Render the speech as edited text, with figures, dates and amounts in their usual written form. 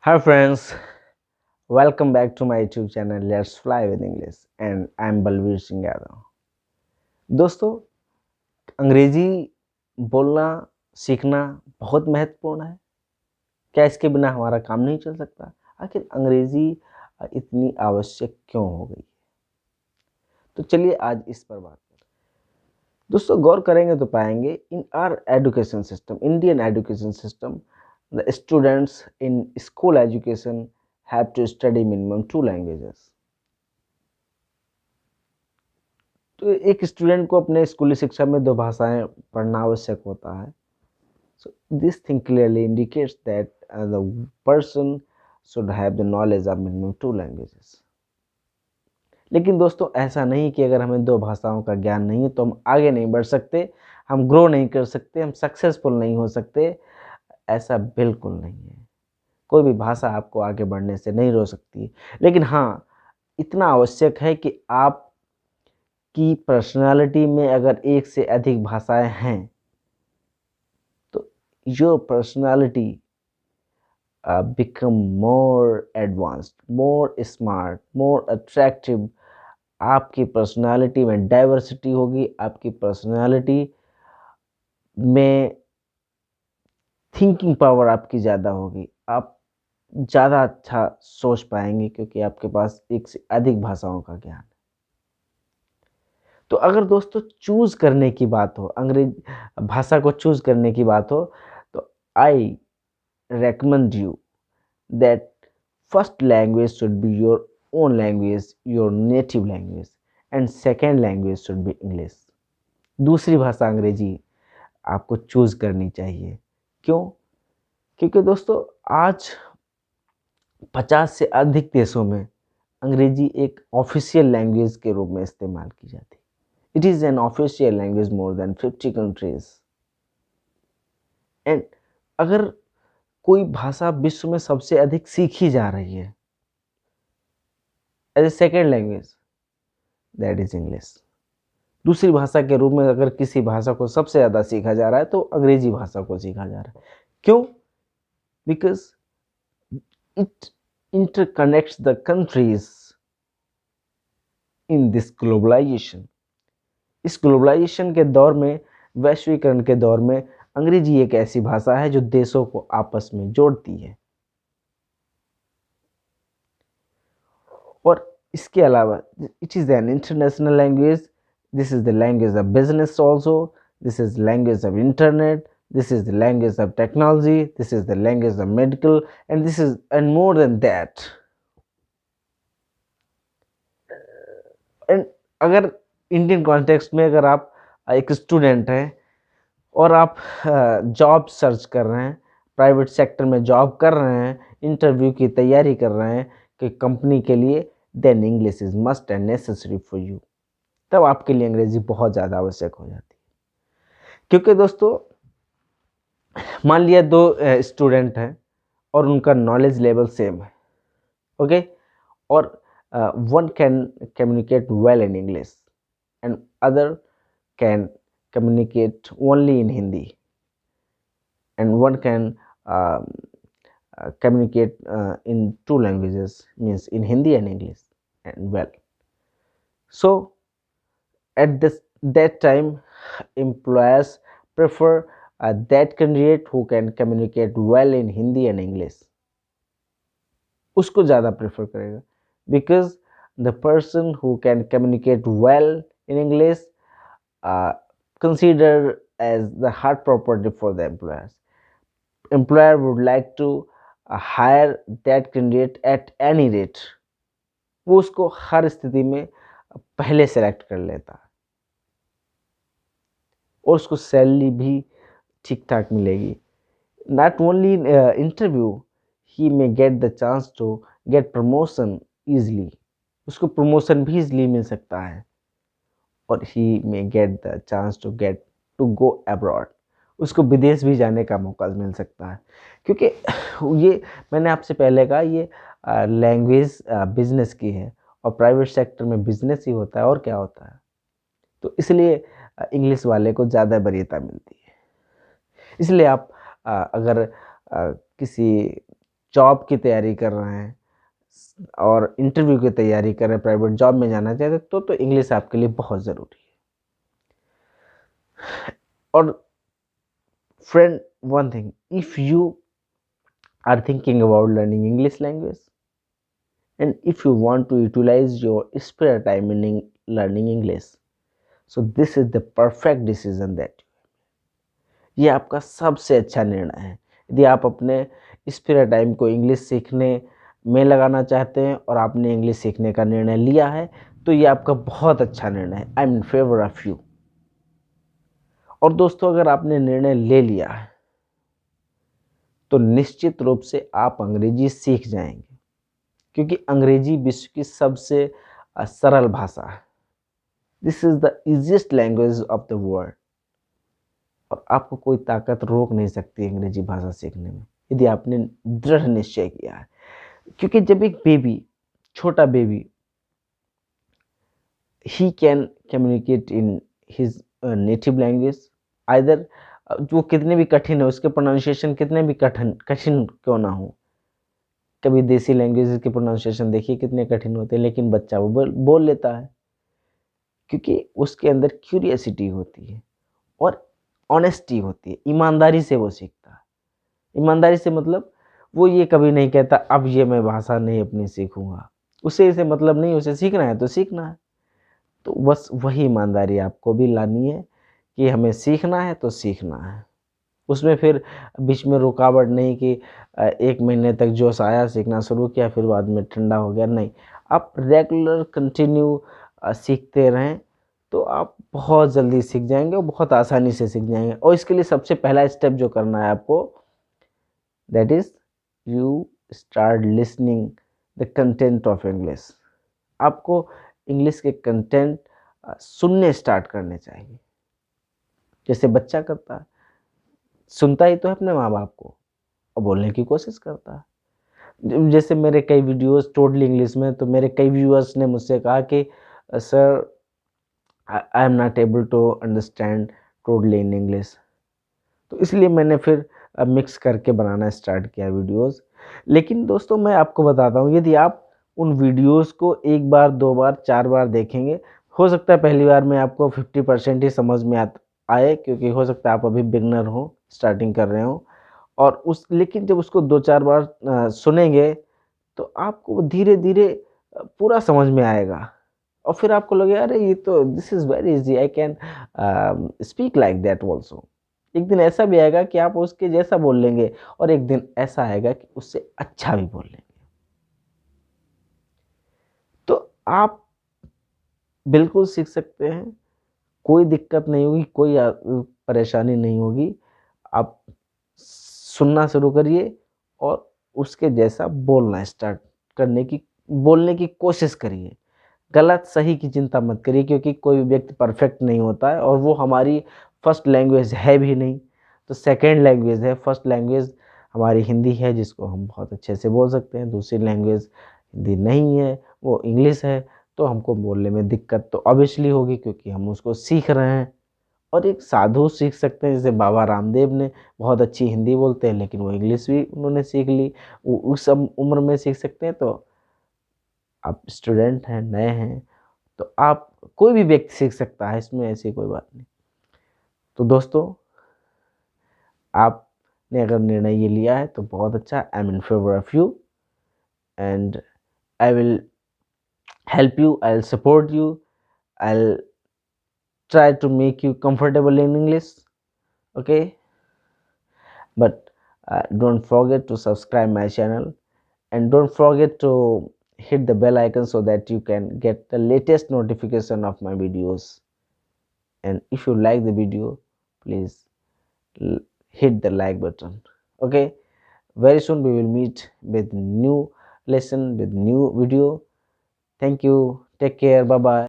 Hi friends, welcome back to my YouTube channel Let's Fly with English and I'm Balvir Singh Yadav. दोस्तों, अंग्रेजी बोलना सीखना बहुत महत्वपूर्ण है। क्या इसके बिना हमारा काम नहीं चल सकता? आखिर अंग्रेजी इतनी आवश्यक क्यों हो गई? तो चलिए आज इस पर बात करें। दोस्तों, गौर करेंगे तो पाएंगे in our education system, Indian education system, the students in school education have to study minimum 2 languages. तो एक स्टूडेंट को अपने स्कूली शिक्षा में 2 भाषाएं पढ़ना आवश्यक होता है। So this thing clearly indicates that the person should have the knowledge of minimum 2 languages. लेकिन दोस्तों, ऐसा नहीं कि अगर हमें 2 भाषाओं का ज्ञान नहीं है तो हम आगे नहीं बढ़ सकते, हम ग्रो नहीं कर सकते, हम सक्सेसफुल नहीं हो सकते। ऐसा बिल्कुल नहीं है। कोई भी भाषा आपको आगे बढ़ने से नहीं रोक सकती। लेकिन हाँ, इतना आवश्यक है कि आप की पर्सनालिटी में अगर एक से अधिक भाषाएं हैं तो your personality become more advanced, more smart, more attractive. आपकी पर्सनालिटी में डाइवर्सिटी होगी, आपकी पर्सनालिटी में थिंकिंग पावर आपकी ज़्यादा होगी, आप ज़्यादा अच्छा सोच पाएंगे क्योंकि आपके पास एक से अधिक भाषाओं का ज्ञान है। तो अगर दोस्तों चूज़ करने की बात हो, अंग्रेज भाषा को चूज़ करने की बात हो, तो आई recommend you that first language should be your own language, your native language, and second language should be English. दूसरी भाषा अंग्रेजी आपको चूज करनी चाहिए। क्यों? क्योंकि दोस्तों आज 50 से अधिक देशों में अंग्रेजी एक ऑफिशियल लैंग्वेज के रूप में इस्तेमाल की जाती है। It is an official language more than 50 countries. And अगर कोई भाषा विश्व में सबसे अधिक सीखी जा रही है as a second language, that is English. दूसरी भाषा के रूप में अगर किसी भाषा को सबसे ज़्यादा सीखा जा रहा है तो अंग्रेजी भाषा को सीखा जा रहा है। क्यों? Because it interconnects the countries in this globalisation. इस ग्लोबलाइजेशन के दौर में, वैश्वीकरण के दौर में, अंग्रेजी एक ऐसी भाषा है जो देशों को आपस में जोड़ती है। और इसके अलावा it is an international language. This is the language of business also, this is language of internet, this is the language of technology, this is the language of medical, and this is and more than that. And अगर Indian context में अगर आप एक student हैं और आप job search कर रहे हैं, प्राइवेट सेक्टर में जॉब कर रहे हैं, इंटरव्यू की तैयारी कर रहे हैं कि कंपनी के लिए, then English is must and necessary for you. तब आपके लिए अंग्रेजी बहुत ज़्यादा आवश्यक हो जाती है। क्योंकि दोस्तों, मान लिया 2 स्टूडेंट हैं और उनका नॉलेज लेवल सेम है, ओके, और one can communicate well in English and other can communicate only in Hindi, and one can communicate in 2 languages, means in Hindi and English, and well. So at that time, employers prefer that candidate who can communicate well in Hindi and English. उसको ज़्यादा prefer करेगा, because the person who can communicate well in English considered as the hard property for the employers. Employer would like to hire that candidate at any rate. वो उसको हर स्थिति में पहले select कर लेता है और उसको सैलरी भी ठीक ठाक मिलेगी। Not only in interview, he may get the chance to get promotion easily. उसको प्रमोशन भी इजली मिल सकता है और he may get the chance to go abroad. उसको विदेश भी जाने का मौका मिल सकता है। क्योंकि ये मैंने आपसे पहले कहा, ये लैंग्वेज बिजनेस की है और प्राइवेट सेक्टर में बिजनेस ही होता है और क्या होता है। तो इसलिए इंग्लिश वाले को ज़्यादा वरीयता मिलती है। इसलिए आप अगर किसी जॉब की तैयारी कर रहे हैं और इंटरव्यू की तैयारी कर रहे हैं, प्राइवेट जॉब में जाना चाहते हैं, तो इंग्लिश आपके लिए बहुत ज़रूरी है। और friend, one thing, if you are thinking about learning English language and if you want to utilize your spare time in learning English, so this is the perfect decision that ये आपका सबसे अच्छा निर्णय है। यदि आप अपने स्पेयर टाइम को इंग्लिश सीखने में लगाना चाहते हैं और आपने इंग्लिश सीखने का निर्णय लिया है, तो ये आपका बहुत अच्छा निर्णय है। I am in favour of you. और दोस्तों, अगर आपने निर्णय ले लिया है तो निश्चित रूप से आप अंग्रेजी सीख जाएंगे, क्योंकि अंग्रेजी विश्व की सबसे सरल भाषा है। This is the easiest language of the world, और आपको कोई ताकत रोक नहीं सकती अंग्रेजी भाषा सीखने में, यदि आपने दृढ़ निश्चय किया है। क्योंकि जब एक बेबी, छोटा baby, he can communicate in his native language, either वो कितने भी कठिन है, उसके प्रोनाउंसिएशन कितने भी कठिन क्यों ना हो। कभी देसी लैंग्वेज के प्रोनाउंसिएशन देखिए कितने कठिन होते हैं, लेकिन बच्चा वो बोल लेता है, क्योंकि उसके अंदर क्यूरियसिटी होती है और ऑनेस्टी होती है। ईमानदारी से वो सीखता है। ईमानदारी से मतलब वो ये कभी नहीं कहता अब ये मैं भाषा नहीं अपनी सीखूंगा। उसे इसे मतलब नहीं, उसे सीखना है तो सीखना है। तो बस वही ईमानदारी आपको भी लानी है कि हमें सीखना है तो सीखना है। उसमें फिर बीच में रुकावट नहीं कि 1 महीने तक जोश आया, सीखना शुरू किया, फिर बाद में ठंडा हो गया, नहीं। आप रेगुलर कंटिन्यू सीखते रहें तो आप बहुत जल्दी सीख जाएंगे और बहुत आसानी से सीख जाएंगे। और इसके लिए सबसे पहला स्टेप जो करना है आपको, that is you start listening the content of English. आपको इंग्लिश के कंटेंट सुनने स्टार्ट करने चाहिए, जैसे बच्चा करता है। सुनता ही तो है अपने माँ बाप को और बोलने की कोशिश करता है। जैसे मेरे कई वीडियोस टोटली इंग्लिश में, तो मेरे कई व्यूअर्स ने मुझसे कहा कि sir I am not able to understand totally in English. तो इसलिए मैंने फिर मिक्स करके बनाना स्टार्ट किया वीडियोस। लेकिन दोस्तों, मैं आपको बताता हूँ, यदि आप उन वीडियोस को 1 बार 2 बार 4 बार देखेंगे, हो सकता है पहली बार में आपको 50% ही समझ में आए, क्योंकि हो सकता है आप अभी बिगनर हो, स्टार्टिंग कर रहे हो। और लेकिन जब उसको 2-4 बार सुनेंगे तो आपको वो धीरे धीरे पूरा समझ में आएगा, और फिर आपको लगेगा अरे ये तो this is very easy, I can speak like that also. एक दिन ऐसा भी आएगा कि आप उसके जैसा बोल लेंगे, और एक दिन ऐसा आएगा कि उससे अच्छा भी बोल लेंगे। तो आप बिल्कुल सीख सकते हैं, कोई दिक्कत नहीं होगी, कोई परेशानी नहीं होगी। आप सुनना शुरू करिए और उसके जैसा बोलने की कोशिश करिए। गलत सही की चिंता मत करिए, क्योंकि कोई भी व्यक्ति परफेक्ट नहीं होता है, और वो हमारी फर्स्ट लैंग्वेज है भी नहीं। तो सेकंड लैंग्वेज है, फर्स्ट लैंग्वेज हमारी हिंदी है, जिसको हम बहुत अच्छे से बोल सकते हैं। दूसरी लैंग्वेज हिंदी नहीं है, वो इंग्लिश है। तो हमको बोलने में दिक्कत तो ऑब्वियसली होगी, क्योंकि हम उसको सीख रहे हैं। और एक साधु सीख सकते हैं, जैसे बाबा रामदेव ने बहुत अच्छी हिंदी बोलते हैं, लेकिन वो इंग्लिश भी उन्होंने सीख ली, वो उस उम्र में सीख सकते हैं। तो आप स्टूडेंट हैं, नए हैं, तो आप, कोई भी व्यक्ति सीख सकता है, इसमें ऐसी कोई बात नहीं। तो दोस्तों, आपने अगर निर्णय ये लिया है तो बहुत अच्छा। I am in favour of you and I will help you, I will support you, I will try to make you comfortable in English, okay? But don't forget to subscribe my channel, and don't forget to hit the bell icon so that you can get the latest notification of my videos. And if you like the video, please hit the like button, okay? Very soon we will meet with new lesson, with new video. Thank you, take care, bye bye.